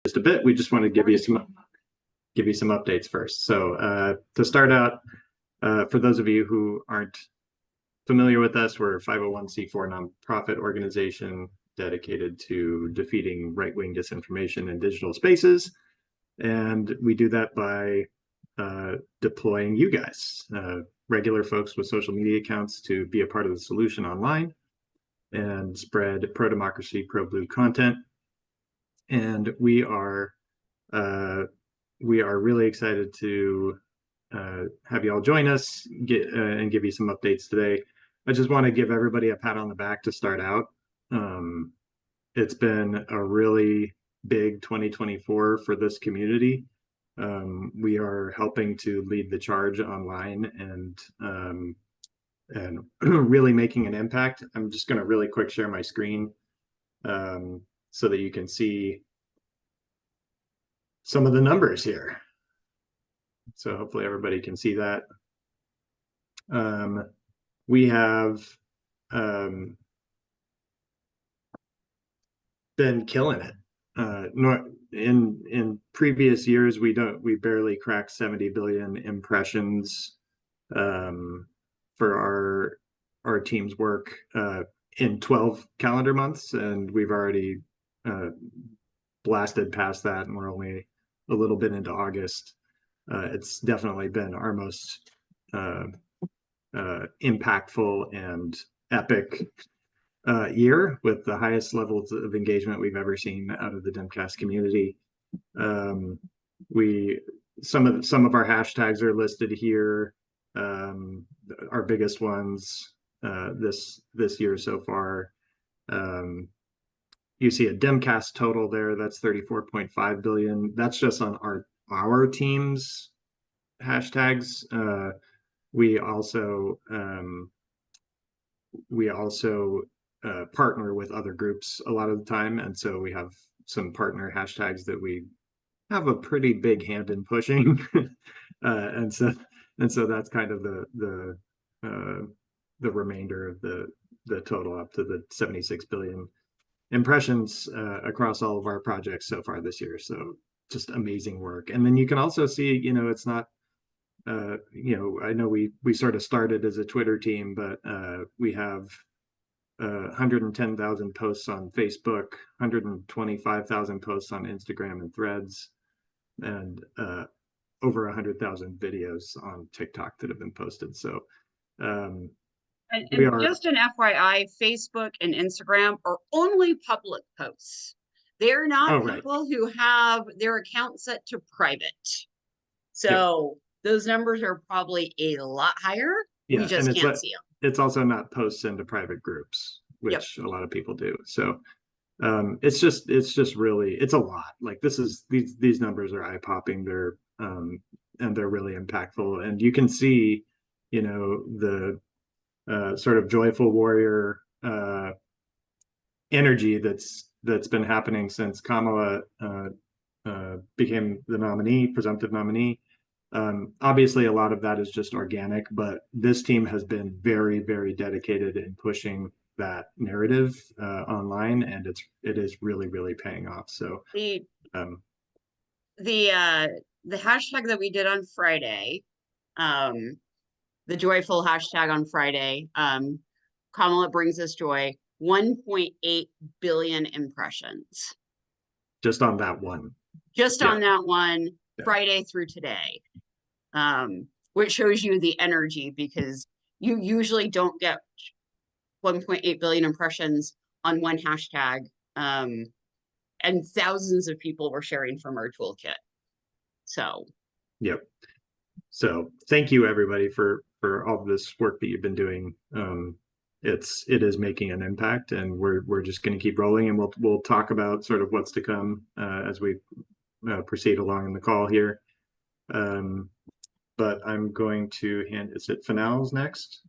just a bit. We just want to give you some updates first. So to start out, for those of you who aren't familiar with us, we're a 501c4 nonprofit organization dedicated to defeating right-wing disinformation in digital spaces. And we do that by deploying you guys, regular folks with social media accounts, to be a part of the solution online and spread pro-democracy, pro-blue content. And we are really excited to have you all join us and give you some updates today. I just want to give everybody a pat on the back to start out. It's been a really big 2024 for this community. We are helping to lead the charge online and really making an impact. I'm just going to really quick share my screen so that you can see some of the numbers here. So hopefully everybody can see that. We have been killing it. In previous years, we barely cracked 70 billion impressions for our team's work in 12 calendar months, and we've already blasted past that, and we're only a little bit into August. It's definitely been our most impactful and epic year, with the highest levels of engagement we've ever seen out of the Dimcast community. Some of our hashtags are listed here. Our biggest ones this year so far. You see a Dimcast total there. That's 34.5 billion. That's just on our team's hashtags. We also partner with other groups a lot of the time, and so we have some partner hashtags that we have a pretty big hand in pushing. and so that's kind of the remainder of the total, up to the 76 billion impressions across all of our projects so far this year. So just amazing work. And then you can also see, it's not I know we sort of started as a Twitter team, but we have 110,000 posts on Facebook, 125,000 posts on Instagram and Threads, and over 100,000 videos on TikTok that have been posted. So and just an FYI, Facebook and Instagram are only public posts. They're not people who have their account set to private. So those numbers are probably a lot higher. We just can't see them. It's also not posts into private groups, which a lot of people do. So it's just really, it's a lot. Like these numbers are eye-popping. They're and they're really impactful. And you can see, the sort of joyful warrior energy that's been happening since Kamala became the presumptive nominee. Obviously, a lot of that is just organic, but this team has been very, very dedicated in pushing that narrative online, and it is really, really paying off. So the hashtag that we did on Friday, the joyful hashtag on Friday, Kamala brings us joy, 1.8 billion impressions. Just on that one. Just on that one, Friday through today. Which shows you the energy, because you usually don't get 1.8 billion impressions on one hashtag. And thousands of people were sharing from our toolkit. So. Yep. So thank you, everybody, for all of this work that you've been doing. It is making an impact, and we're just going to keep rolling, and we'll talk about sort of what's to come as we proceed along in the call here. But I'm going to hand, is it Fanal's next?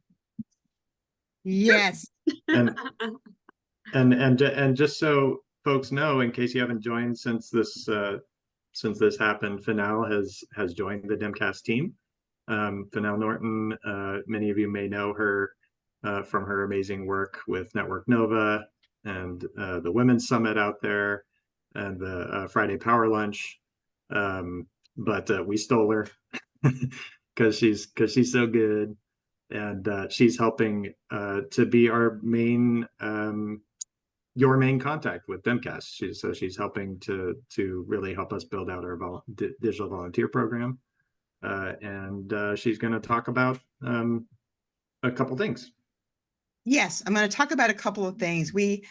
Yes. And just so folks know, in case you haven't joined since this happened, Fanal has joined the Dimcast team. Fanal Norton, many of you may know her from her amazing work with Network Nova and the Women's Summit out there. and the Friday Power Lunch. But we stole her because she's so good, and she's helping to be our main your main contact with BIMcast. She's helping to really help us build out our digital volunteer program, and she's going to talk about a couple things. Yes, I'm going to talk about a couple of things. We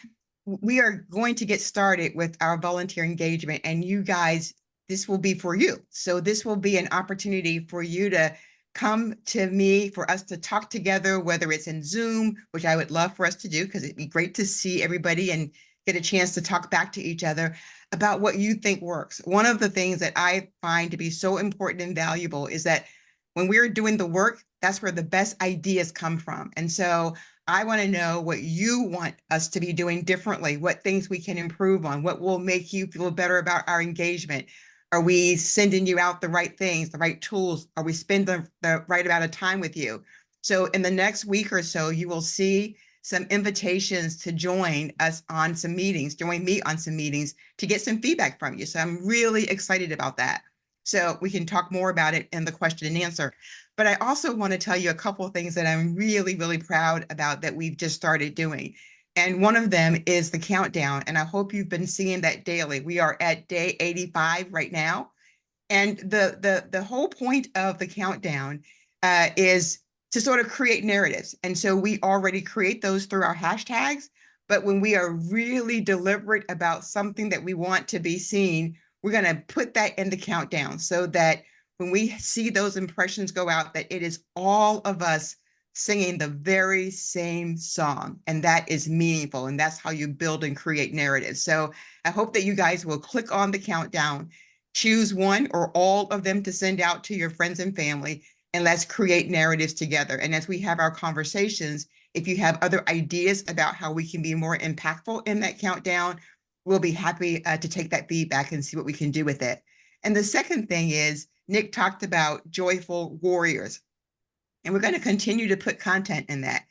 are going to get started with our volunteer engagement, and you guys, this will be for you. So this will be an opportunity for you to come to me, for us to talk together, whether it's in Zoom, which I would love for us to do, because it'd be great to see everybody and get a chance to talk back to each other about what you think works. One of the things that I find to be so important and valuable is that when we're doing the work, that's where the best ideas come from. And so I want to know what you want us to be doing differently, what things we can improve on, what will make you feel better about our engagement. Are we sending you out the right things, the right tools? Are we spending the right amount of time with you? So in the next week or so, you will see some invitations to join us on some meetings, join me on some meetings to get some feedback from you. So I'm really excited about that. So we can talk more about it in the question and answer. But I also want to tell you a couple of things that I'm really, really proud about that we've just started doing. And one of them is the countdown. And I hope you've been seeing that daily. We are at day 85 right now. And the whole point of the countdown is to sort of create narratives. And so we already create those through our hashtags. But when we are really deliberate about something that we want to be seen, we're going to put that in the countdown so that when we see those impressions go out, that it is all of us singing the very same song. And that is meaningful. And that's how you build and create narratives. So I hope that you guys will click on the countdown, choose one or all of them to send out to your friends and family, and let's create narratives together. And as we have our conversations, if you have other ideas about how we can be more impactful in that countdown, we'll be happy to take that feedback and see what we can do with it. And the second thing is, Nick talked about Joyful Warriors, and we're going to continue to put content in that.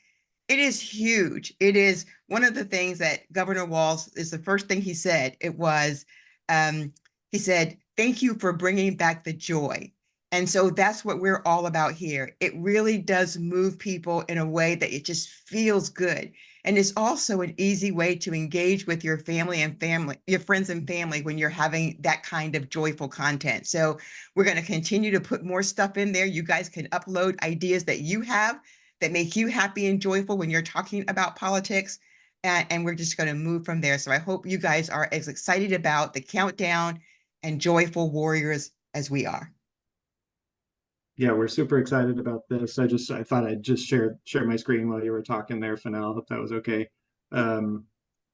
It is huge. It is one of the things that Governor Walz is the first thing he said. It was, he said, thank you for bringing back the joy. And so that's what we're all about here. It really does move people in a way that it just feels good. And it's also an easy way to engage with your family, your friends and family when you're having that kind of joyful content. So we're going to continue to put more stuff in there. You guys can upload ideas that you have that make you happy and joyful when you're talking about politics. And we're just going to move from there. So I hope you guys are as excited about the countdown and Joyful Warriors as we are. Yeah, we're super excited about this. I thought I'd just share my screen while you were talking there, Fennell. Hope that was okay. Yeah,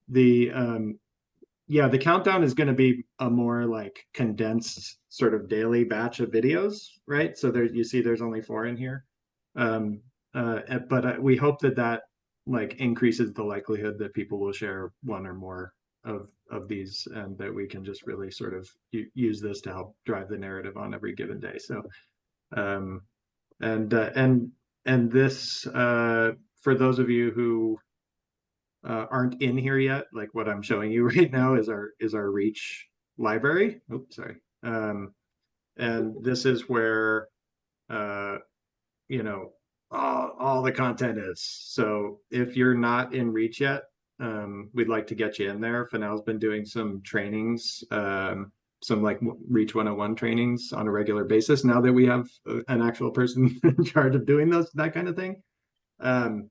the countdown is going to be a more like condensed sort of daily batch of videos, right? So there you see there's only 4 in here. But we hope that like increases the likelihood that people will share one or more of these, and that we can just really sort of use this to help drive the narrative on every given day. So and this for those of you who aren't in here yet, like what I'm showing you right now is our Reach library. Oops, sorry. And this is where you know, all the content is. So if you're not in Reach yet, we'd like to get you in there. Fennell's been doing some trainings, some like Reach 101 trainings on a regular basis now that we have an actual person in charge of doing that kind of thing. And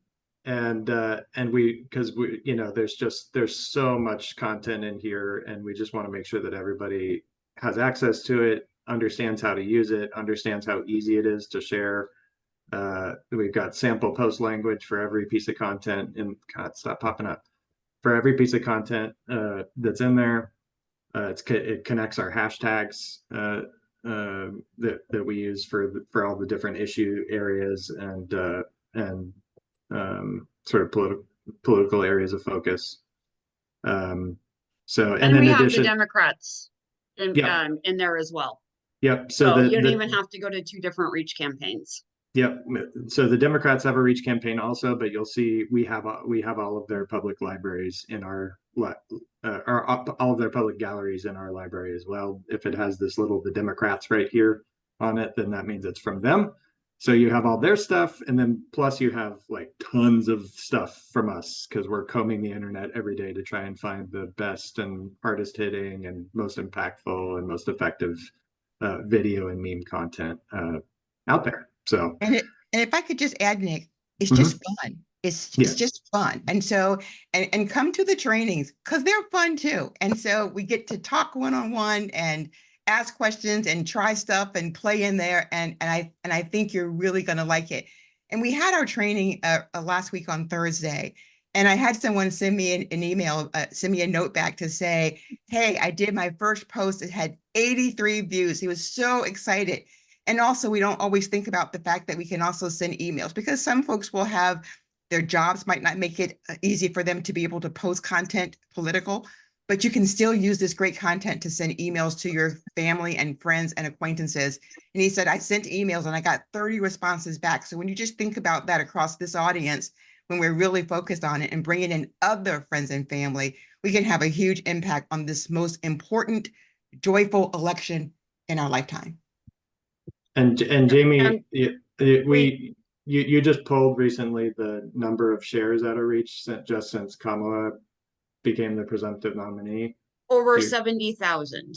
because we, you know, there's so much content in here, and we just want to make sure that everybody has access to it, understands how to use it, understands how easy it is to share. We've got sample post language for every piece of content, and God, stop popping up, for every piece of content that's in there. It connects our hashtags that we use for all the different issue areas and sort of political areas of focus. So And in we have addition, the Democrats in, yeah, in there as well. yep. So you don't even have to go to 2 different Reach campaigns. Yep. So the Democrats have a reach campaign also, but you'll see we have all of their public libraries in our all of their public galleries in our library as well. If it has this little the Democrats right here on it, then that means it's from them. So you have all their stuff, and then plus you have like tons of stuff from us because we're combing the internet every day to try and find the best and hardest hitting and most impactful and most effective video and meme content out there. So, And if I could just add, Nick, it's mhm. just fun. It's Yeah, just fun. And so and come to the trainings because they're fun too. And so we get to talk one-on-one and ask questions and try stuff and play in there. And I think you're really gonna like it. And we had our training last week on Thursday. And I had someone send me an email, send me a note back to say, hey, I did my first post. It had 83 views. He was so excited. And also, we don't always think about the fact that we can also send emails because some folks will have their jobs might not make it easy for them to be able to post content political, but you can still use this great content to send emails to your family and friends and acquaintances. And he said, I sent emails and I got 30 responses back. So when you just think about that across this audience, when we're really focused on it and bringing in other friends and family, we can have a huge impact on this most important, joyful election in our lifetime. and Jamie, And we you just polled recently the number of shares out of reach just since Kamala became the presumptive nominee. over You 70,000.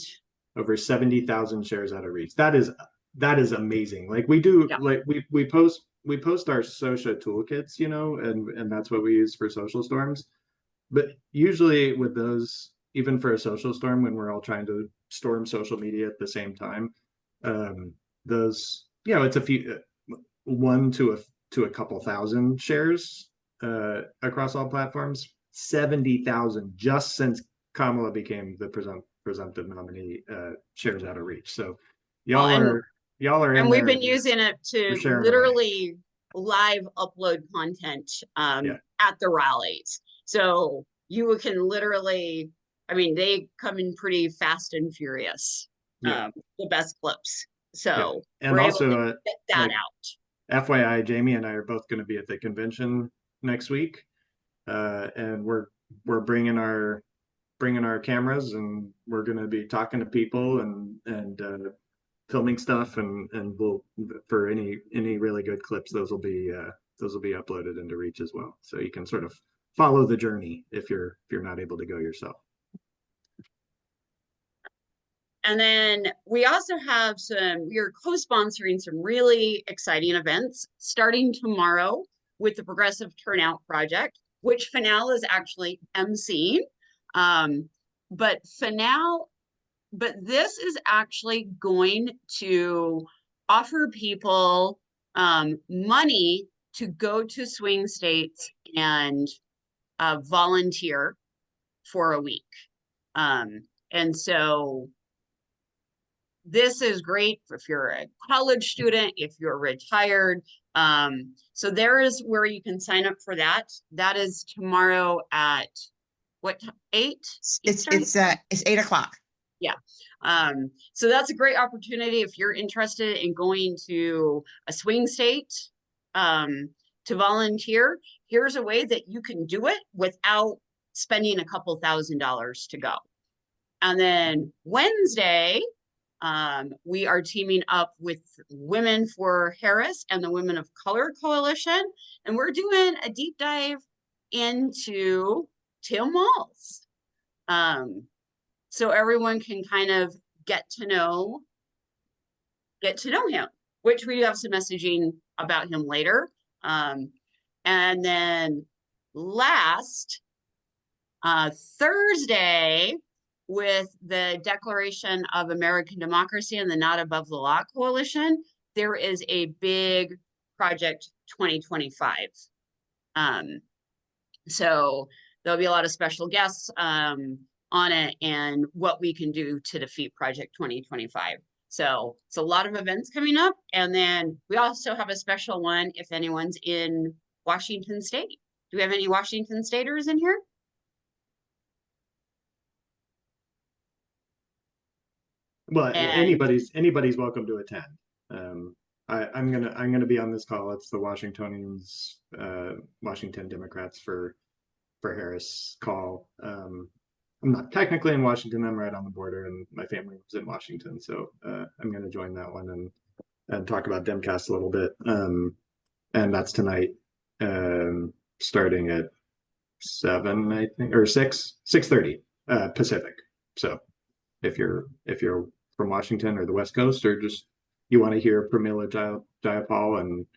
over 70,000 shares out of reach. That is amazing. Like we do, Yeah. like we post our social toolkits, and that's what we use for social storms. But usually with those, even for a social storm, when we're all trying to storm social media at the same time, um, those, it's a few, one to a couple thousand shares across all platforms. 70,000 just since Kamala became the presumptive nominee, shares out of reach. So Well, y'all are y'all are in and we've there. been using it You're to sharing away. literally live upload content Yeah. at the rallies. So you can literally, I mean, they come in pretty fast and furious. Yeah. The best clips. Yeah. So And we're able also, to get that like out. FYI, Jamie and I are both going to be at the convention next week, and we're bringing our cameras, and we're going to be talking to people and filming stuff, and we'll for any really good clips, those will be uploaded into Reach as well, so you can sort of follow the journey if you're not able to go yourself. And then we also have we're co-sponsoring some really exciting events starting tomorrow with the Progressive Turnout Project, which Fanal is actually emceeing. But this is actually going to offer people money to go to swing states and volunteer for a week. And so this is great if you're a college student, if you're retired. So there is where you can sign up for that. That is tomorrow at what time? 8 Eastern? It's 8 o'clock. Yeah. So that's a great opportunity if you're interested in going to a swing state to volunteer. Here's a way that you can do it without spending a couple $1,000s to go. And then Wednesday, we are teaming up with Women for Harris and the Women of Color Coalition, and we're doing a deep dive into Tim Walz. So everyone can kind of get to know him, which we have some messaging about him later. And then last Thursday, with the Declaration of American Democracy and the Not Above the Law Coalition, there is a big Project 2025. So there'll be a lot of special guests on it and what we can do to defeat Project 2025. So it's a lot of events coming up. And then we also have a special one if anyone's in Washington State. Do we have any Washington Staters in here? Well, And anybody's welcome to attend. I'm gonna be on this call. It's the Washingtonians, Washington Democrats for Harris call. I'm not technically in Washington. I'm right on the border, and my family lives in Washington, so I'm gonna join that one and talk about Demcast a little bit. And that's tonight, starting at 7, I think, or 6:30 Pacific. So if you're from Washington or the West Coast, or just you want to hear Pramila Jayapal and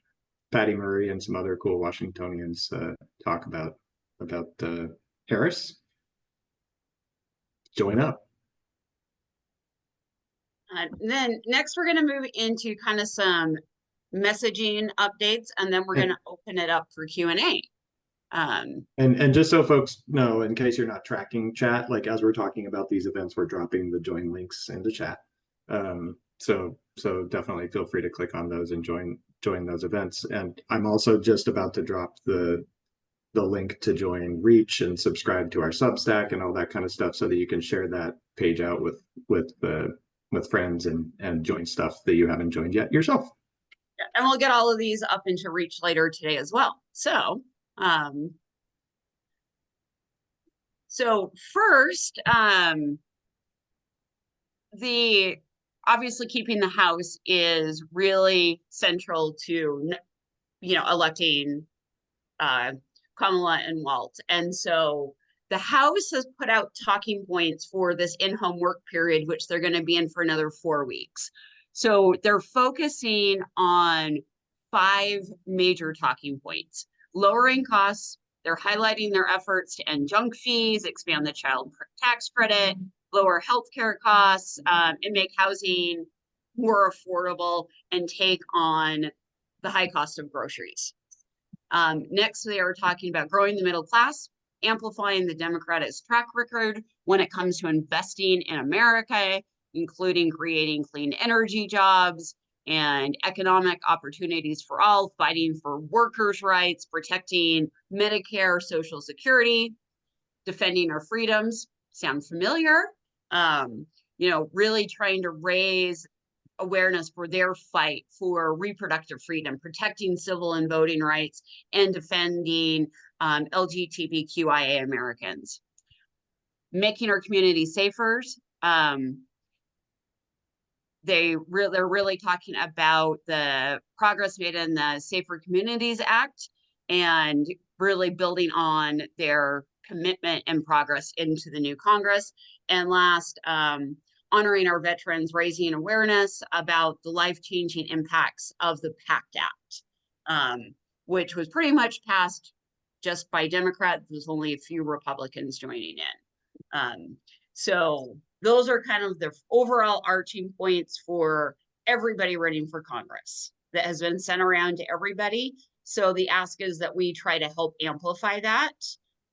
Patty Murray and some other cool Washingtonians talk about Harris, join up. Then next we're going to move into kind of some messaging updates, and then we're going to open it up for Q&A. And just so folks know, in case you're not tracking chat, like as we're talking about these events, we're dropping the join links into chat. So definitely feel free to click on those and join those events. And I'm also just about to drop the link to join Reach and subscribe to our Substack and all that kind of stuff, so that you can share that page out with friends and join stuff that you haven't joined yet yourself. And we'll get all of these up into Reach later today as well. So first, obviously keeping the House is really central to, electing Kamala and Walt. And so the House has put out talking points for this in-home work period, which they're going to be in for another 4 weeks. So they're focusing on 5 major talking points. Lowering costs. They're highlighting their efforts to end junk fees, expand the child tax credit, lower healthcare costs, and make housing more affordable, and take on the high cost of groceries. Next, they are talking about growing the middle class, amplifying the Democrats' track record when it comes to investing in America, including creating clean energy jobs and economic opportunities for all, fighting for workers' rights, protecting Medicare, Social Security, defending our freedoms. Sound familiar? Really trying to raise awareness for their fight for reproductive freedom, protecting civil and voting rights, and defending LGBTQIA Americans. Making our community safer. They're really talking about the progress made in the Safer Communities Act, and really building on their commitment and progress into the new Congress. And last, honoring our veterans, raising awareness about the life-changing impacts of the PACT Act, which was pretty much passed just by Democrats. There's only a few Republicans joining in. So those are kind of the overall arching points for everybody running for Congress that has been sent around to everybody. So the ask is that we try to help amplify that,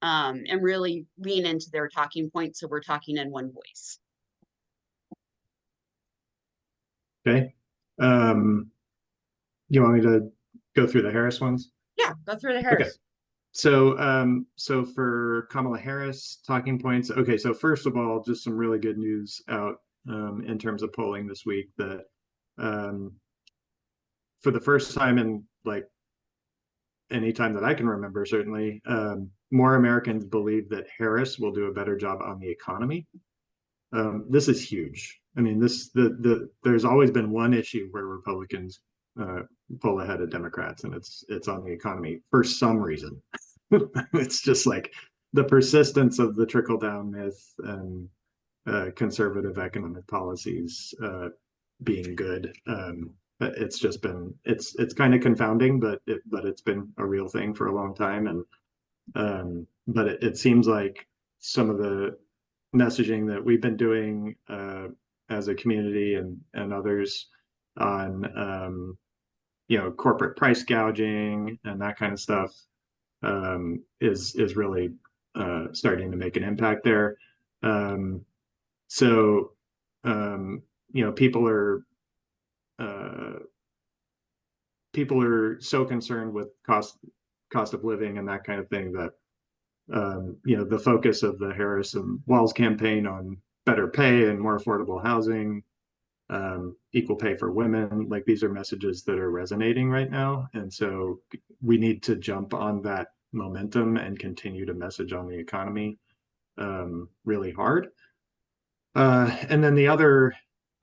and really lean into their talking points, so we're talking in one voice. Okay. You want me to go through the Harris ones? Yeah, go through the Harris. Okay. So for Kamala Harris talking points. Okay, so first of all, just some really good news out in terms of polling this week, that for the first time in like any time that I can remember, certainly, more Americans believe that Harris will do a better job on the economy. This is huge. I mean, there's always been one issue where Republicans pull ahead of Democrats, and it's on the economy for some reason. It's just like the persistence of the trickle-down myth and conservative economic policies being good. It's just been it's kind of confounding, but it's been a real thing for a long time. And but it seems like some of the messaging that we've been doing as a community and others on corporate price gouging and that kind of stuff is really starting to make an impact there. So people are so concerned with cost of living and that kind of thing that the focus of the Harris and Walz campaign on better pay and more affordable housing equal pay for women. Like, these are messages that are resonating right now. And so we need to jump on that momentum and continue to message on the economy really hard. And then the other,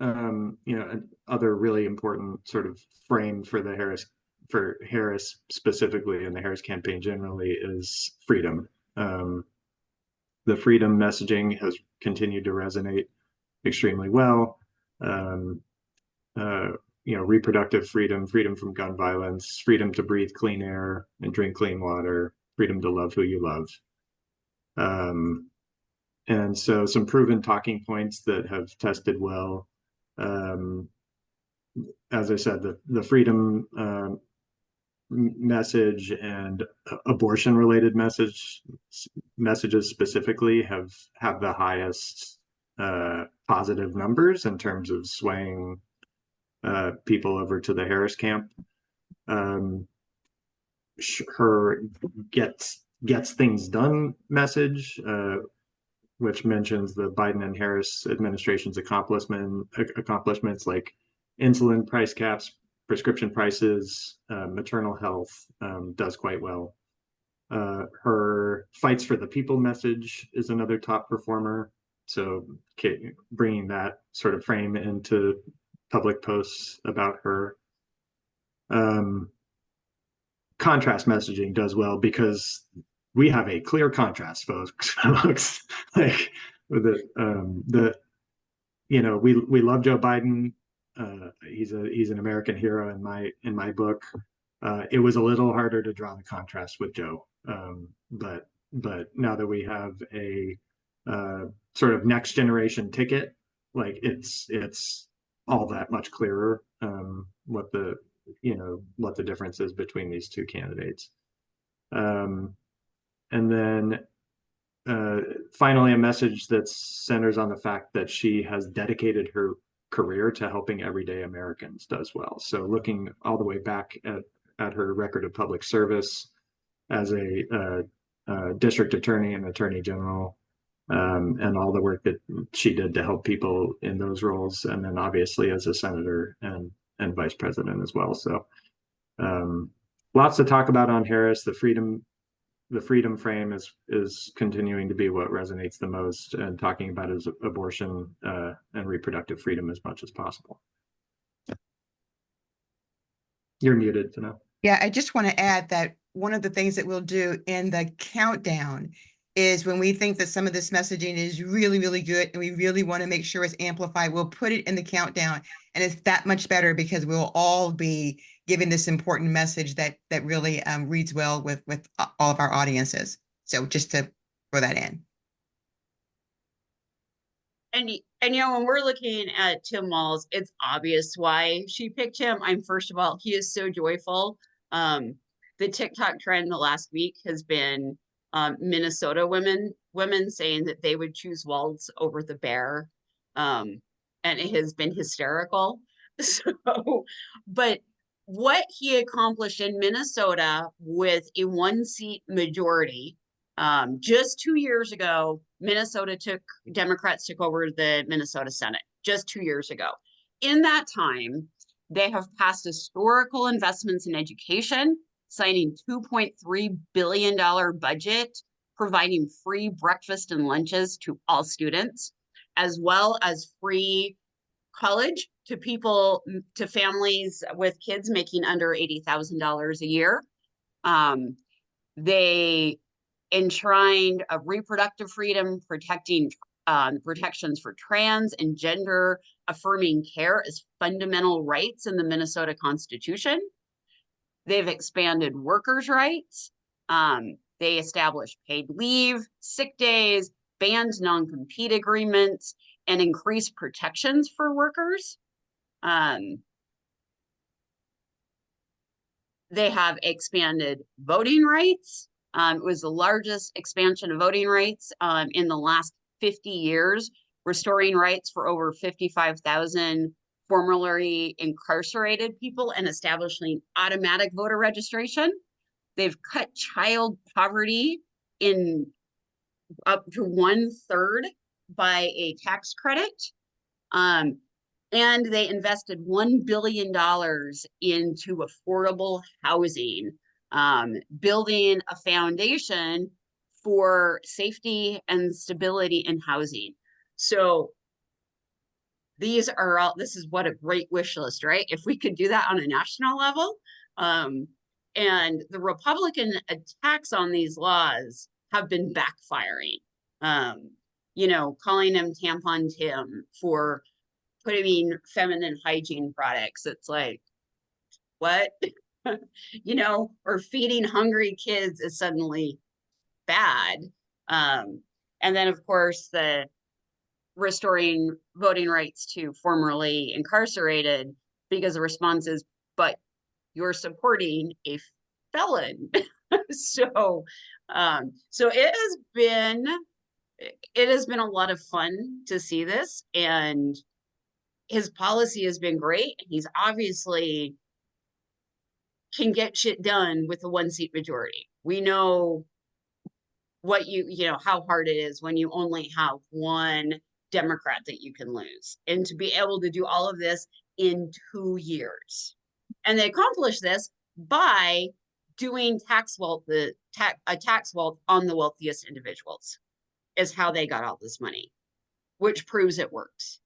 other really important sort of frame for Harris specifically, and the Harris campaign generally, is freedom. The freedom messaging has continued to resonate extremely well. Reproductive freedom, freedom from gun violence, freedom to breathe clean air and drink clean water, freedom to love who you love. And so some proven talking points that have tested well. As I said, the freedom message and abortion related messages specifically have the highest positive numbers in terms of swaying people over to the Harris camp. Her gets things done message, which mentions the Biden and Harris administration's accomplishments like insulin price caps, prescription prices, maternal health, does quite well. Her fights for the people message is another top performer. So bringing that sort of frame into public posts about her. Contrast messaging does well because we have a clear contrast, folks. Like, we love Joe Biden. He's an American hero in my book. It was a little harder to draw the contrast with Joe, but now that we have a sort of next generation ticket, like, it's all that much clearer what the difference is between these two candidates. And then finally, a message that centers on the fact that she has dedicated her career to helping everyday Americans does well. So looking all the way back at her record of public service as a district attorney and attorney general, and all the work that she did to help people in those roles, and then obviously as a senator and vice president as well. So lots to talk about on Harris. The freedom frame is continuing to be what resonates the most, and talking about is abortion and reproductive freedom as much as possible. You're muted, Tanel. Yeah, I just want to add that one of the things that we'll do in the countdown is, when we think that some of this messaging is really, really good and we really want to make sure it's amplified, we'll put it in the countdown, and it's that much better because we'll all be giving this important message that really reads well with all of our audiences. So just to throw that in. And when we're looking at Tim Walz, it's obvious why she picked him. First of all, he is so joyful. The TikTok trend the last week has been Minnesota women saying that they would choose Walz over the bear. And it has been hysterical. So, but what he accomplished in Minnesota with a 1-seat majority, just 2 years ago, Democrats took over the Minnesota Senate just 2 years ago. In that time, they have passed historical investments in education, signing $2.3 billion budget, providing free breakfast and lunches to all students, as well as free college to families with kids making under $80,000 a year. They enshrined a reproductive freedom, protections for trans and gender affirming care as fundamental rights in the Minnesota Constitution. They've expanded workers' rights. They established paid leave, sick days, banned non-compete agreements, and increased protections for workers. They have expanded voting rights. It was the largest expansion of voting rights in the last 50 years, restoring rights for over 55,000 formerly incarcerated people and establishing automatic voter registration. They've cut child poverty in up to 1/3 by a tax credit. And they invested $1 billion into affordable housing, building a foundation for safety and stability in housing. So these are all, this is what a great wish list, right? If we could do that on a national level. And the Republican attacks on these laws have been backfiring. You know, calling him Tampon Tim for putting feminine hygiene products. It's like, what? You know, or feeding hungry kids is suddenly bad. And then, of course, the restoring voting rights to formerly incarcerated, because the response is, but you're supporting a felon. So, so it has been a lot of fun to see this, and his policy has been great. He's obviously can get shit done with a 1-seat majority. We know what you know, how hard it is when you only have one Democrat that you can lose. And to be able to do all of this in 2 years. And they accomplished this by doing a tax vault on the wealthiest individuals is how they got all this money, which proves it works.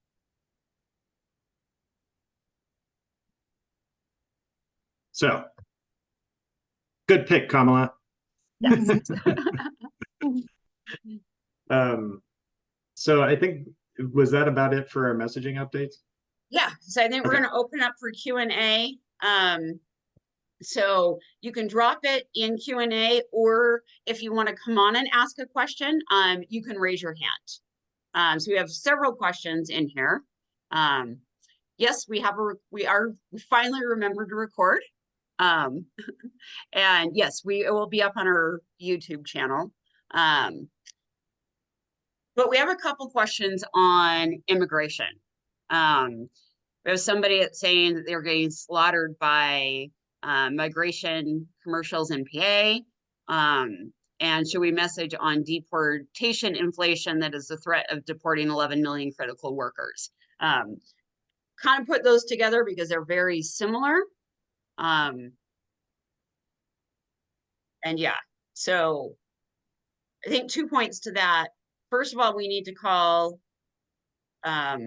So, good pick, Kamala. Yes. So I think, was that about it for our messaging updates? Yeah, so I think we're going to open up for Q&A. So you can drop it in Q&A, or if you want to come on and ask a question, you can raise your hand. So we have several questions in here. Yes, we finally remembered to record. And yes, it will be up on our YouTube channel. But we have a couple questions on immigration. We have somebody that's saying that they're getting slaughtered by migration commercials in PA. And should we message on deportation inflation that is the threat of deporting 11 million critical workers? Kind of put those together because they're very similar. And yeah, so I think 2 points to that. First of all, we need to call out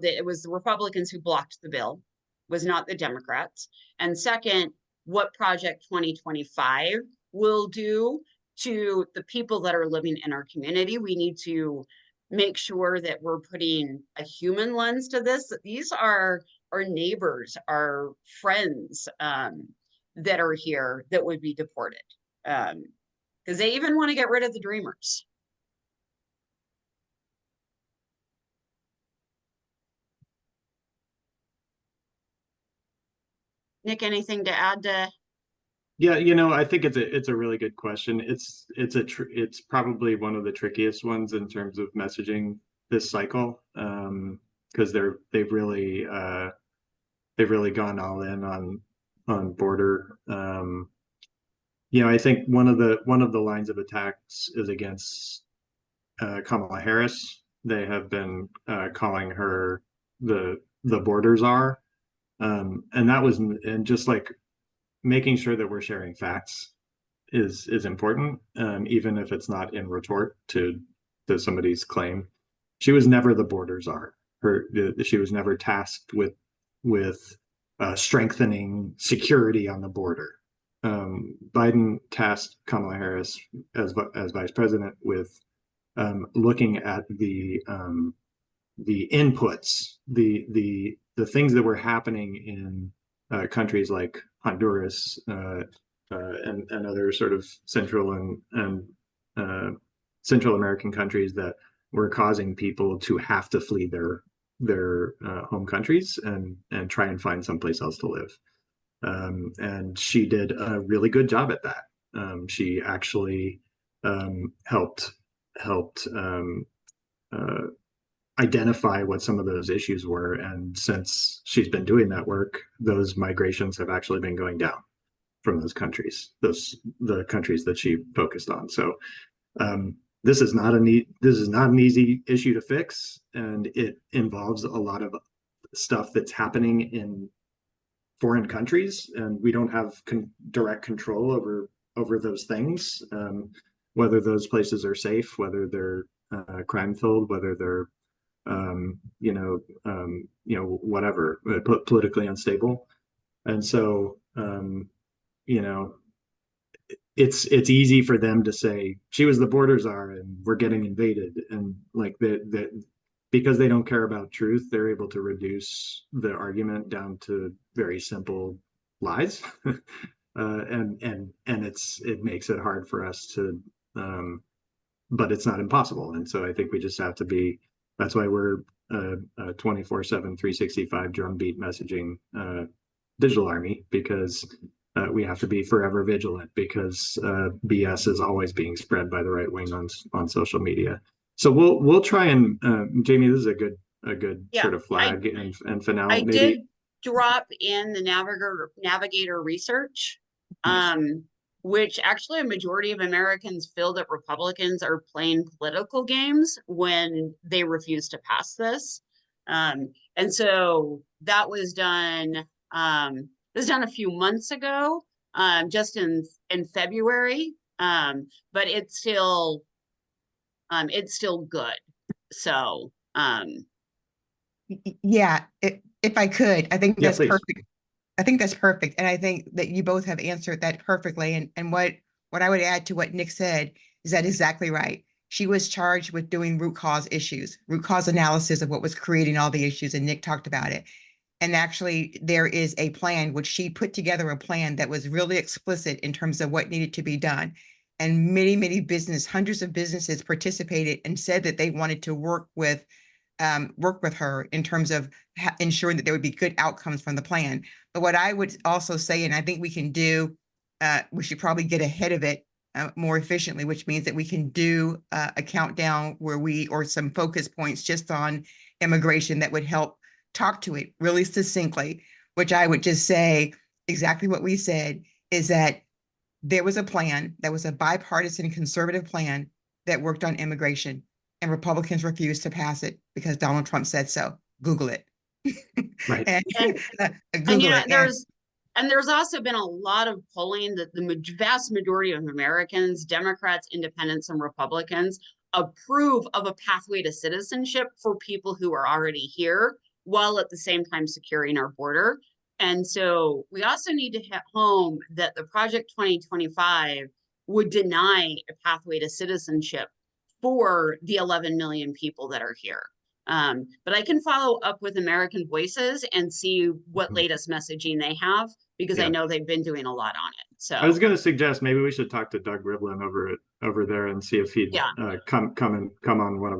that it was the Republicans who blocked the bill, was not the Democrats. And second, what Project 2025 will do to the people that are living in our community. We need to make sure that we're putting a human lens to this. These are our neighbors, our friends that are here that would be deported. Because they even want to get rid of the Dreamers. Nick, anything to add to? Yeah, you know, I think it's a really good question. It's probably one of the trickiest ones in terms of messaging this cycle, because they've really gone all in on border. You know, I think one of the lines of attacks is against Kamala Harris. They have been calling her the border czar, and just like making sure that we're sharing facts is important, even if it's not in retort to somebody's claim. She was never the border czar. She was never tasked with strengthening security on the border. Biden tasked Kamala Harris as vice president with looking at the inputs, the things that were happening in countries like Honduras and other sort of Central and Central American countries that were causing people to have to flee their home countries and try and find someplace else to live. And she did a really good job at that. She actually helped identify what some of those issues were. And since she's been doing that work, those migrations have actually been going down from those countries, the countries that she focused on. So this is not an easy issue to fix, and it involves a lot of stuff that's happening in foreign countries, and we don't have direct control over those things, whether those places are safe, whether they're crime filled, whether they're whatever, politically unstable. And so it's easy for them to say she was the border czar and we're getting invaded, and like that because they don't care about truth, they're able to reduce the argument down to very simple lies. And it makes it hard for us to but it's not impossible. And so I think we just have to be, that's why we're 24/7 365 drumbeat messaging digital army, because we have to be forever vigilant, because BS is always being spread by the right wing on social media. So we'll try and Jamie, this is a good sort of flag and finale. I did drop in the Navigator research, which actually a majority of Americans feel that Republicans are playing political games when they refuse to pass this. And so that was done. This was done a few months ago, just in February. But it's still good. So yeah, if I could, I think that's please. perfect. I think that's perfect. And I think that you both have answered that perfectly. And what I would add to what Nick said is that exactly right. She was charged with doing root cause analysis of what was creating all the issues. And Nick talked about it. And actually, there is a plan, which she put together a plan that was really explicit in terms of what needed to be done. And many hundreds of businesses participated and said that they wanted to work with her in terms of ensuring that there would be good outcomes from the plan. But what I would also say, and I think we can do, we should probably get ahead of it more efficiently, which means that we can do a countdown or some focus points just on immigration that would help talk to it really succinctly, which I would just say exactly what we said, is that there was a plan that was a bipartisan conservative plan that worked on immigration, and Republicans refused to pass it because Donald Trump said so. Google it. Right. Google it. There's also been a lot of polling that the vast majority of Americans, Democrats, Independents, and Republicans, approve of a pathway to citizenship for people who are already here, while at the same time securing our border. And so we also need to hit home that the Project 2025 would deny a pathway to citizenship for the 11 million people that are here. But I can follow up with American Voices and see what latest messaging they have, because I know they've been doing a lot on it. So I was going to suggest maybe we should talk to Doug Rivlin over there and see if he'd come on one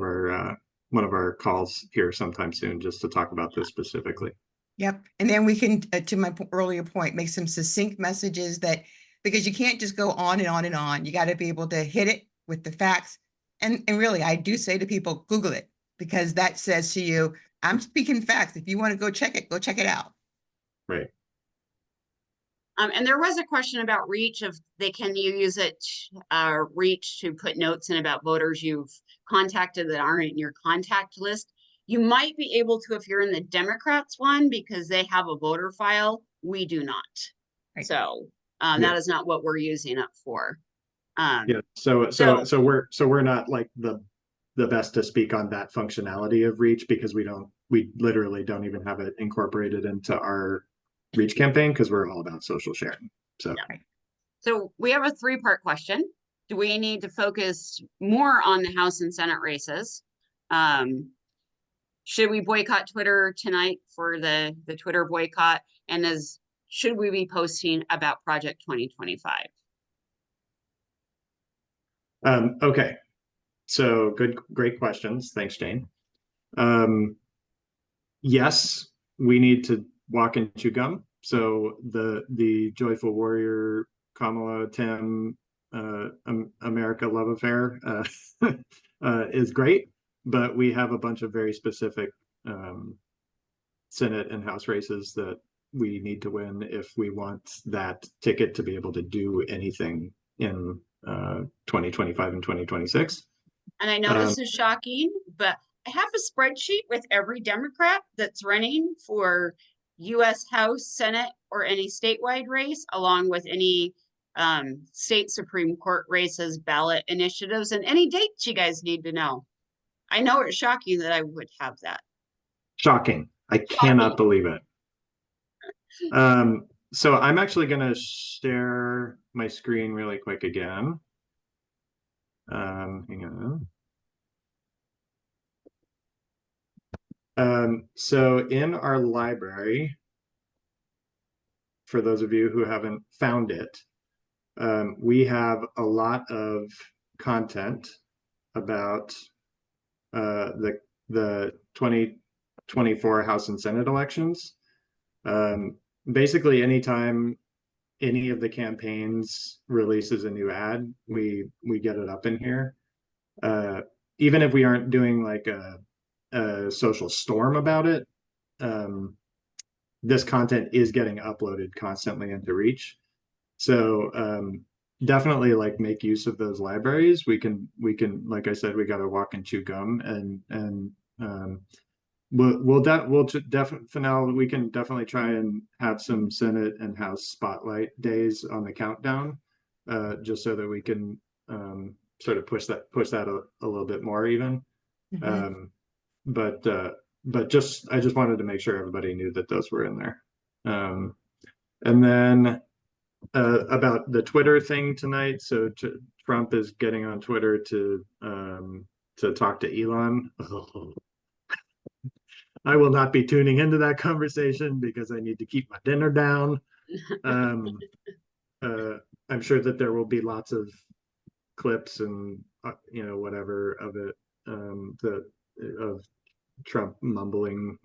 of our calls here sometime soon, just to talk about this specifically. Yep. And then we can, to my earlier point, make some succinct messages because you can't just go on and on and on. You got to be able to hit it with the facts. And really, I do say to people, Google it, because that says to you, I'm speaking facts. If you want to go check it out. Right. And there was a question about Reach, can you use it, Reach, to put notes in about voters you've contacted that aren't in your contact list. You might be able to if you're in the Democrats one, because they have a voter file. We do not. Right. So that is not what we're using it for. So we're not like the best to speak on that functionality of Reach, because we literally don't even have it incorporated into our Reach campaign, because we're all about social sharing. So we have a 3-part question. Do we need to focus more on the House and Senate races? Should we boycott Twitter tonight for the Twitter boycott? And should we be posting about Project 2025? Okay. So great questions. Thanks, Jane. Yes, we need to walk and chew gum. So the Joyful Warrior, Kamala, Tim, America love affair is great, but we have a bunch of very specific Senate and House races that we need to win if we want that ticket to be able to do anything in 2025 and 2026. And I know this is shocking, but I have a spreadsheet with every Democrat that's running for US House, Senate, or any statewide race, along with any state Supreme Court races, ballot initiatives, and any dates you guys need to know. I know it's shocking that I would have that. Shocking. I cannot believe it. So I'm actually going to share my screen really quick again. Hang on. So in our library, for those of you who haven't found it, we have a lot of content about the 2024 House and Senate elections. Basically, anytime any of the campaigns releases a new ad, we get it up in here. Even if we aren't doing like a social storm about it, this content is getting uploaded constantly into Reach. So definitely like make use of those libraries. We can, like I said, we got to walk and chew gum, and definitely for now we can definitely try and have some Senate and House spotlight days on the countdown, just so that we can sort of push that a little bit more even. Mhm. But I just wanted to make sure everybody knew that those were in there. And then about the Twitter thing tonight. So Trump is getting on Twitter to talk to Elon. I will not be tuning into that conversation because I need to keep my dinner down. I'm sure that there will be lots of clips and whatever of it, of Trump mumbling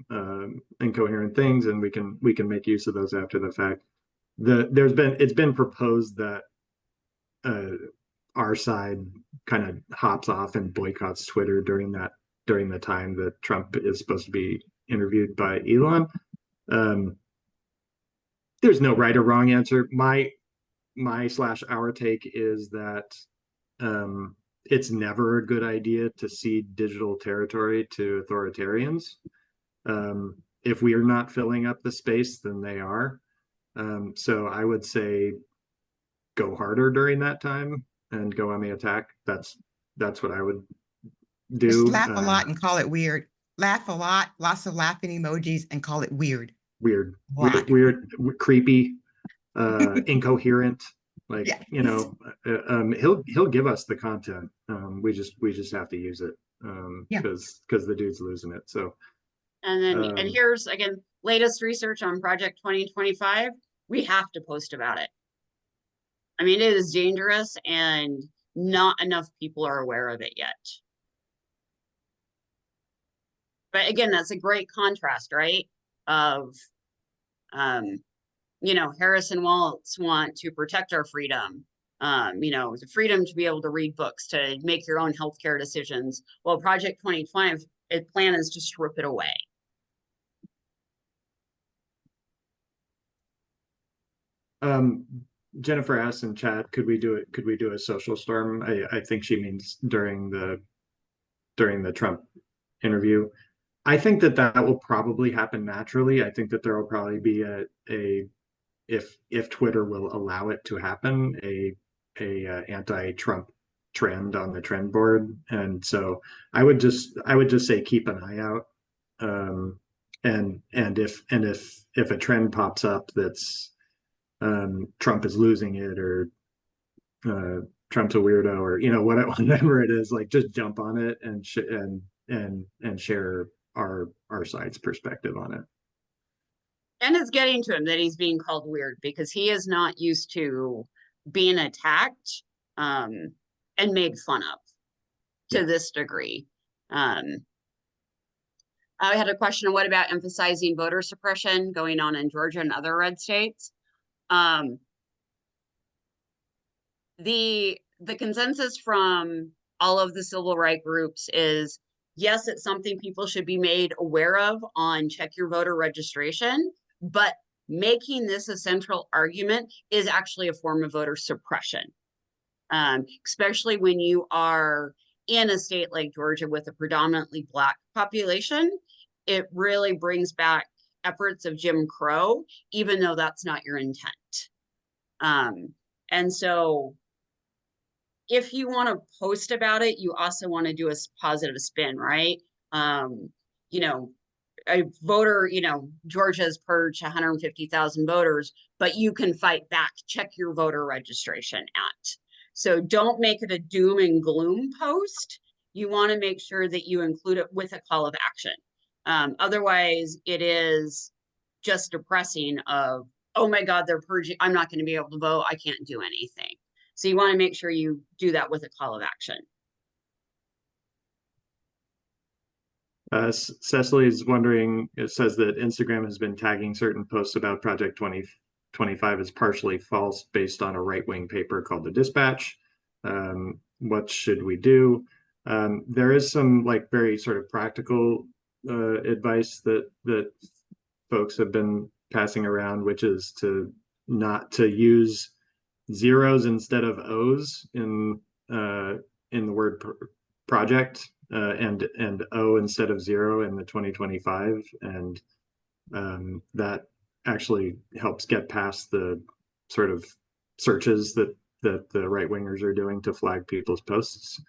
incoherent things, and we can make use of those after the fact. It's been proposed that our side kind of hops off and boycotts Twitter during the time that Trump is supposed to be interviewed by Elon. There's no right or wrong answer. Our take is that it's never a good idea to cede digital territory to authoritarians. If we are not filling up the space, then they are. So I would say go harder during that time and go on the attack. That's what I would do. Just laugh a lot and call it weird. Laugh a lot, lots of laughing emojis, and call it weird. Weird, creepy, incoherent. Like, yeah. He'll give us the content. We just have to use it because the dude's losing it. So and then and here's again latest research on Project 2025. We have to post about it. I mean, it is dangerous and not enough people are aware of it yet. But again, that's a great contrast, right? Of Harris and Walz want to protect our freedom, the freedom to be able to read books, to make your own healthcare decisions. Well, Project 2025, its plan is to strip it away. Jennifer asked in chat, could we do a social storm? I think she means during the Trump interview. I think that will probably happen naturally. I think that there will probably be if Twitter will allow it to happen, a anti-Trump trend on the trend board. And so I would just say keep an eye out. And if a trend pops up that's Trump is losing it, or Trump's a weirdo, or whatever it is, like just jump on it and share our side's perspective on it. And it's getting to him that he's being called weird because he is not used to being attacked and made fun of to this degree. I had a question, what about emphasizing voter suppression going on in Georgia and other red states? The consensus from all of the civil rights groups is, yes, it's something people should be made aware of on check your voter registration, but making this a central argument is actually a form of voter suppression, especially when you are in a state like Georgia with a predominantly Black population, it really brings back efforts of Jim Crow, even though that's not your intent. And so if you want to post about it, you also want to do a positive spin, right? You know, a voter, you know, Georgia's purged 150,000 voters, but you can fight back. Check your voter registration at. So don't make it a doom and gloom post. You want to make sure that you include it with a call of action. Otherwise, it is just depressing of, oh my God, they're purging. I'm not going to be able to vote. I can't do anything. So you want to make sure you do that with a call of action. Cecily is wondering, it says that Instagram has been tagging certain posts about Project 2025 as partially false based on a right-wing paper called The Dispatch. What should we do? There is some like very sort of practical advice that folks have been passing around, which is to not to use zeros instead of O's in the word project. And O instead of 0 in the 2025, and that actually helps get past the sort of searches that the right wingers are doing to flag people's posts.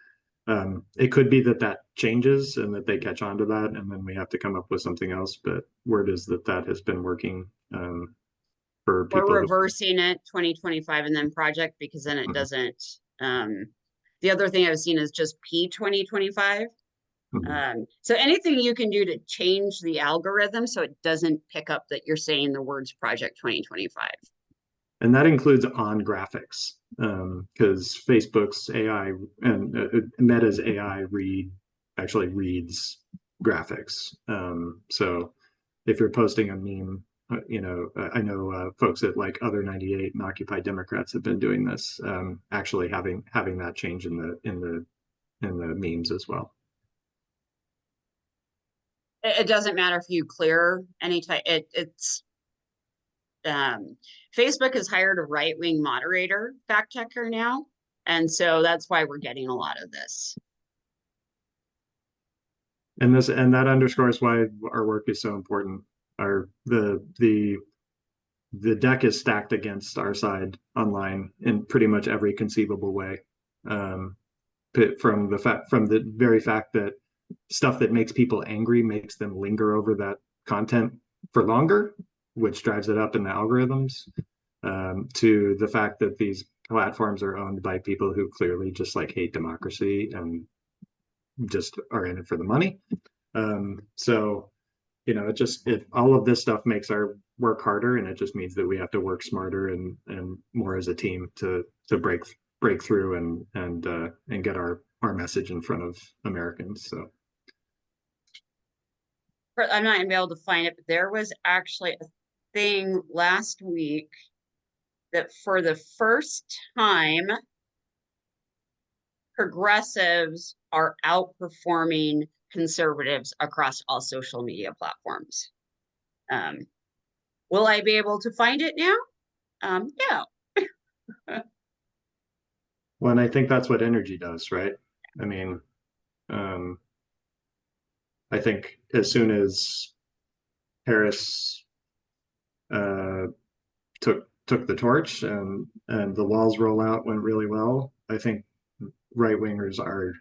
It could be that changes and that they catch on to that, and then we have to come up with something else. But word is that has been working for people. We're reversing it 2025 and then project, because then it doesn't. The other thing I've seen is just P 2025. So anything you can do to change the algorithm so it doesn't pick up that you're saying the words Project 2025. And that includes on graphics, because Facebook's AI and Meta's AI actually reads graphics. So if you're posting a meme, you know, I know folks at like Other 98 and Occupy Democrats have been doing this, actually having that change in the memes as well. It doesn't matter if you clear any type. Facebook has hired a right-wing moderator fact checker now, and so that's why we're getting a lot of this. And that underscores why our work is so important. The deck is stacked against our side online in pretty much every conceivable way. From the very fact that stuff that makes people angry makes them linger over that content for longer, which drives it up in the algorithms, to the fact that these platforms are owned by people who clearly just like hate democracy and just are in it for the money. So, you know, all of this stuff makes our work harder, and it just means that we have to work smarter and more as a team to break through and get our message in front of Americans. So I'm not gonna be able to find it, but there was actually a thing last week that for the first time, progressives are outperforming conservatives across all social media platforms. Will I be able to find it now? No. Well, and I think that's what energy does, right? I mean, I think as soon as Harris took the torch and the Walz rollout went really well, I think right wingers are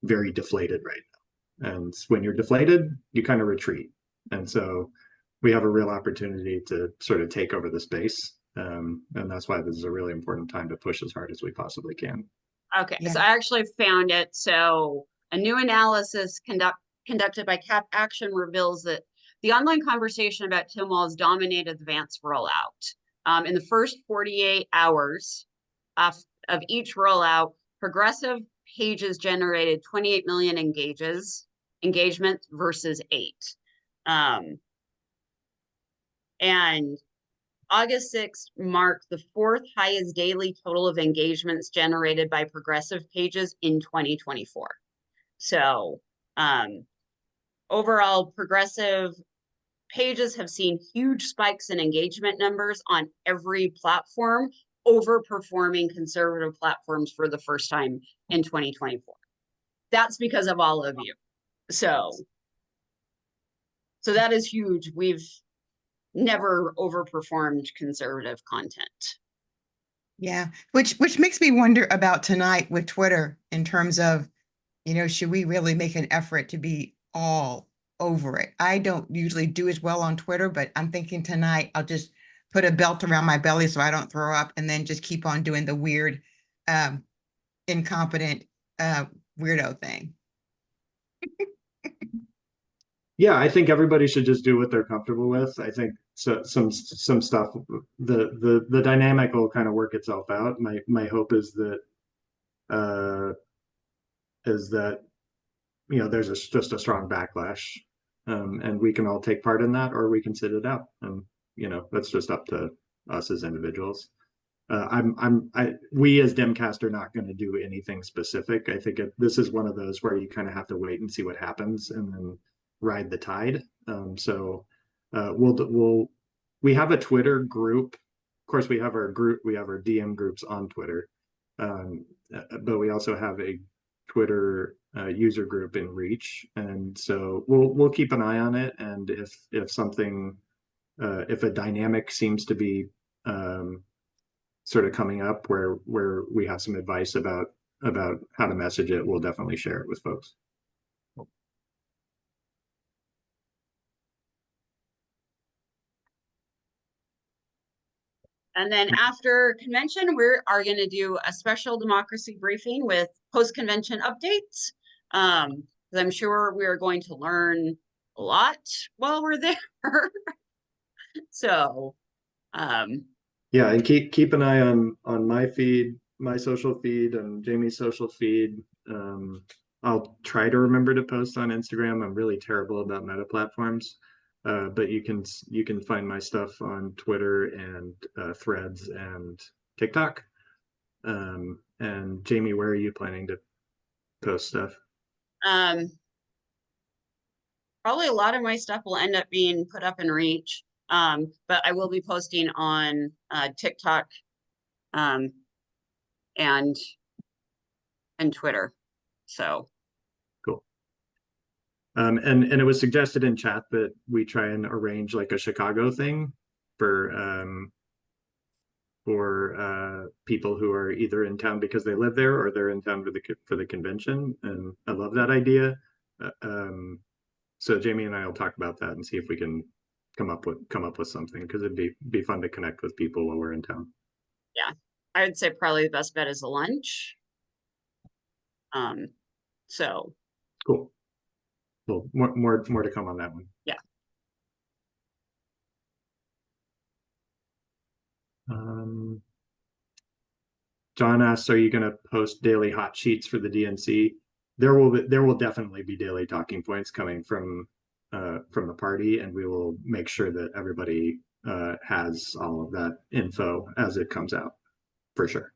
very deflated right now. And when you're deflated, you kind of retreat. And so we have a real opportunity to sort of take over the space. And that's why this is a really important time to push as hard as we possibly can. Okay, so I actually found it. So a new analysis conducted by Cap Action reveals that the online conversation about Tim Walz dominated the Vance rollout. In the first 48 hours of each rollout, progressive pages generated 28 million engagements versus 8. And August 6th marked the 4th highest daily total of engagements generated by progressive pages in 2024. So overall, progressive pages have seen huge spikes in engagement numbers on every platform, overperforming conservative platforms for the first time in 2024. that's because of all of you. So that is huge. We've never overperformed conservative content. Yeah, which makes me wonder about tonight with Twitter in terms of, should we really make an effort to be all over it? I don't usually do as well on Twitter, but I'm thinking tonight I'll just put a belt around my belly so I don't throw up, and then just keep on doing the weird, incompetent, weirdo thing. Yeah, I think everybody should just do what they're comfortable with. I think some stuff, the dynamic will kind of work itself out. My hope is that uh there's just a strong backlash, and we can all take part in that, or we can sit it out. And that's just up to us as individuals. We as Demcast are not going to do anything specific. I think this is one of those where you kind of have to wait and see what happens, and then ride the tide. We have a Twitter group. Of course, we have our DM groups on Twitter, but we also have a Twitter user group in Reach, and so we'll keep an eye on it. And if something, if a dynamic seems to be sort of coming up where we have some advice about how to message it, we'll definitely share it with folks. And then after convention, we are going to do a special democracy briefing with post-convention updates. I'm sure we are going to learn a lot while we're there. So, yeah, and keep an eye on my feed, my social feed, and Jamie's social feed. I'll try to remember to post on Instagram. I'm really terrible about meta platforms. But you can find my stuff on Twitter and Threads and TikTok. And Jamie, where are you planning to post stuff? Probably a lot of my stuff will end up being put up in Reach, but I will be posting on TikTok and Twitter. So cool. And it was suggested in chat that we try and arrange like a Chicago thing for people who are either in town because they live there, or they're in town for the convention. And I love that idea. So Jamie and I will talk about that and see if we can come up with something, because it'd be fun to connect with people while we're in town. Yeah, I would say probably the best bet is a lunch. So cool. Well, more to come on that one. Yeah. John asks, are you going to post daily hot sheets for the DNC? There will definitely be daily talking points coming from the party, and we will make sure that everybody has all of that info as it comes out, for sure.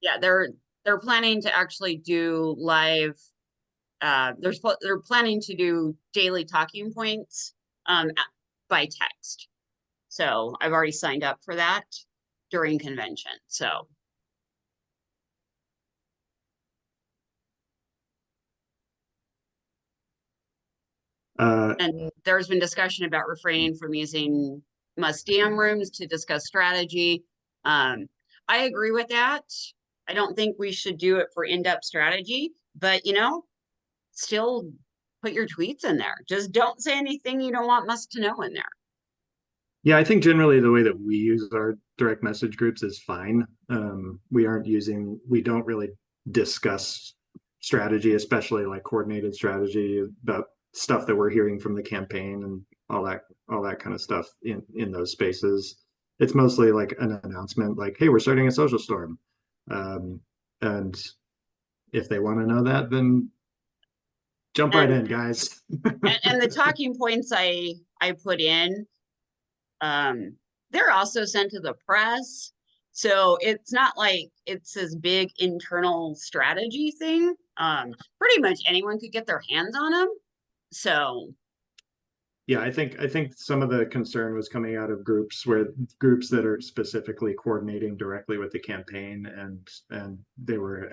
Yeah, they're planning to actually do live. They're planning to do daily talking points by text. So I've already signed up for that during convention. So and there's been discussion about refraining from using must-DM rooms to discuss strategy. I agree with that. I don't think we should do it for in-depth strategy, but still put your tweets in there. Just don't say anything you don't want must to know in there. Yeah, I think generally the way that we use our direct message groups is fine. We don't really discuss strategy, especially like coordinated strategy, about stuff that we're hearing from the campaign and all that kind of stuff in those spaces. It's mostly like an announcement, like, hey, we're starting a social storm. And if they want to know that, then jump right in, guys. and the talking points I put in, they're also sent to the press. So it's not like it's this big internal strategy thing. Pretty much anyone could get their hands on them. So yeah, I think some of the concern was coming out of groups that are specifically coordinating directly with the campaign, and they were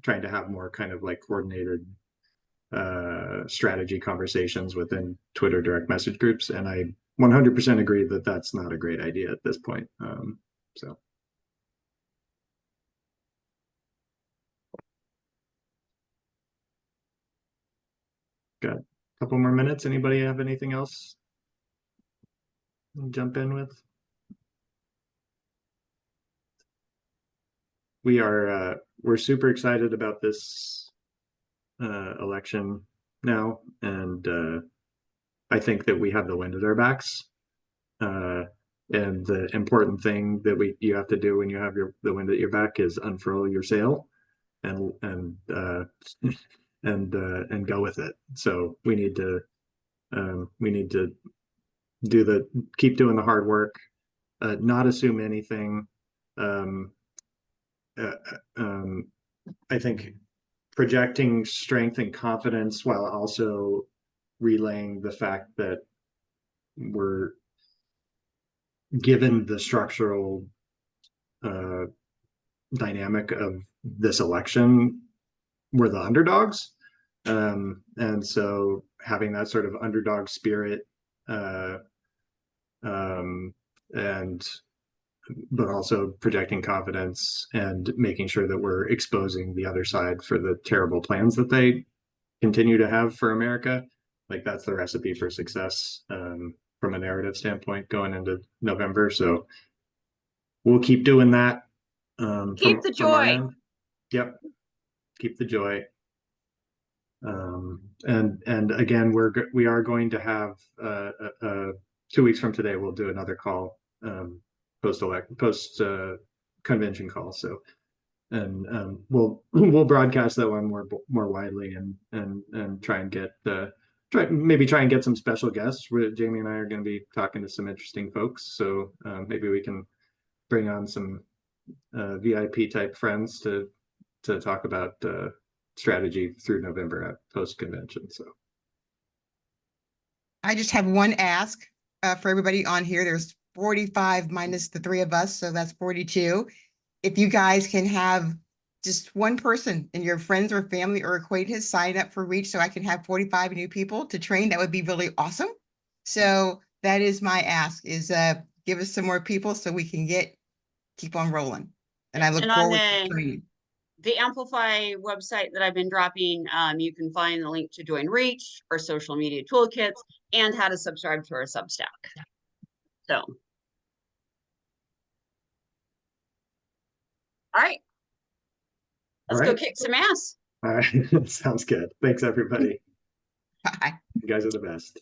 trying to have more kind of like coordinated strategy conversations within Twitter direct message groups. And I 100% agree that that's not a great idea at this point. So. Got a couple more minutes. Anybody have anything else? Jump in with? We're super excited about this election now, and I think that we have the wind at our backs. And the important thing that you have to do when you have the wind at your back is unfurl your sail and go with it. So we need to keep doing the hard work, not assume anything. I think projecting strength and confidence while also relaying the fact that we're given the structural dynamic of this election, we're the underdogs. And so having that sort of underdog spirit, but also projecting confidence and making sure that we're exposing the other side for the terrible plans that they continue to have for America. Like that's the recipe for success from a narrative standpoint going into November. So we'll keep doing that. Keep the joy. Yep. Keep the joy. And again, we are going to have 2 weeks from today, we'll do another call, post convention call. So, and we'll broadcast that one more widely and try and get try and get some special guests. Jamie and I are going to be talking to some interesting folks. So maybe we can bring on some VIP type friends to talk about strategy through November at post convention. So I just have one ask for everybody on here. There's 45 minus the 3 of us, so that's 42. If you guys can have just one person in your friends or family or acquaintance sign up for Reach so I can have 45 new people to train, that would be really awesome. So that is my ask, is give us some more people so we can keep on rolling. And I look forward to training. The Amplify website that I've been dropping, you can find the link to join Reach, our social media toolkits, and how to subscribe to our Substack. So, all right, let's go kick some ass. All right, sounds good. Thanks, everybody. Bye. You guys are the best.